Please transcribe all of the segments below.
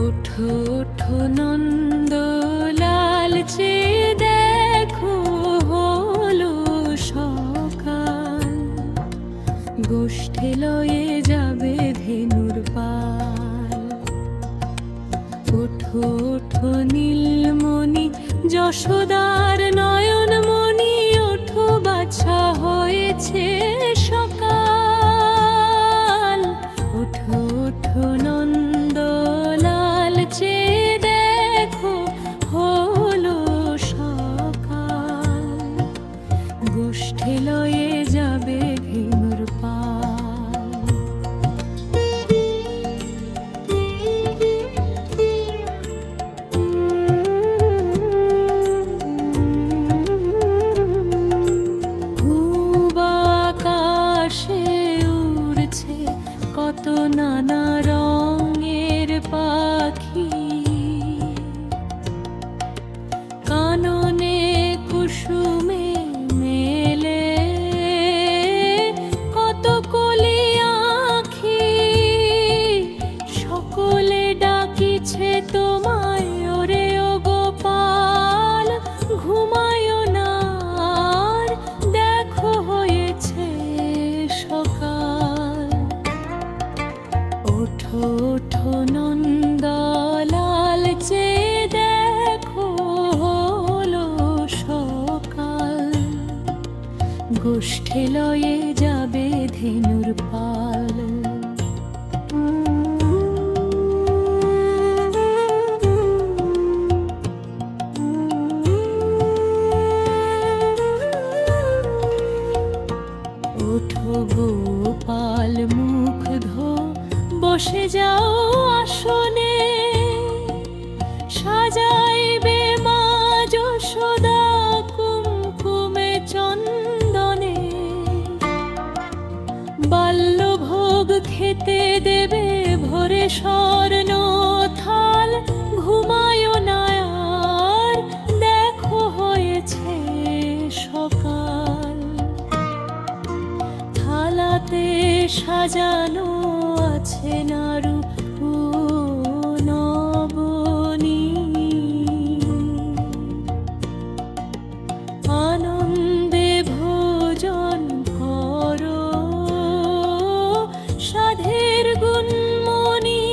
ওঠো ওঠো নন্দলাল, চেয়ে দেখো হলো সকাল। গোষ্ঠে লয়ে যাবে ধেনুর পাল। ওঠো ওঠো নীলমণি, যশোদার নয়নমণি, ওঠো বাছা হয়েছে সকাল। ওঠো ওঠো নন্দলাল, চেয়ে দেখো হলো সকাল। গোষ্ঠে লয়ে যাবে ধেনুর পাল। পূব আকাশে উড়ছে কত নানা রঙের পাখি। কাননে কুসুমে মেলে কত কলি আঁখি। সকলে ডাকিছে তোমায়, ওরে ও গোপাল, ঘুমায় না আর, দেখো হয়েছে সকাল। ওঠো ওঠো নন্দলাল, চেয়ে দেখো হলো সকাল। গোষ্ঠে লয়ে যাবে ধেনুর পাল। ওঠো গোপাল, মুখ ধো, বসে যাও আসনে। সাজাইবে মা যশোদা কুমকুমে চন্দনে। বাল্যভোগ খেতে দেবে ভরে স্বর্ণ থাল। ঘুমায় না আর, দেখো হয়েছে সকাল। থালাতে সাজানো আছে নাড়ু ও নবনী। আনন্দে ভোজন করো, সাধের গুণমণি।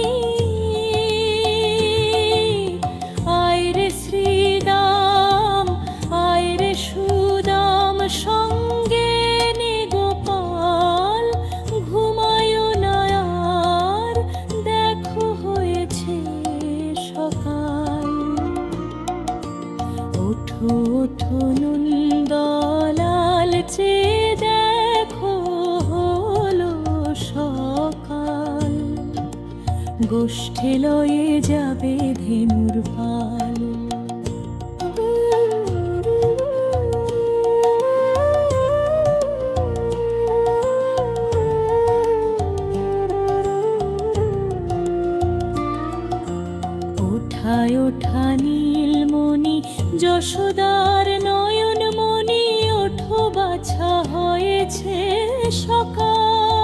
আয়রে শ্রীদাম, আয়রে সুদাম, সঙ্গে নে গোপাল। ঘুমায় না আর, দেখো হয়েছে সকাল। ওঠো ওঠো নন্দলাল, চেয়ে দেখো হলো সকাল। গোষ্ঠে লয়ে যাবে ধেনুর পাল। ওঠায় ওঠা নীলমণি, যশোদার নয়নমণি, ওঠো বাছা হয়েছে সকাল।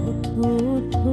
ওঠো ওঠো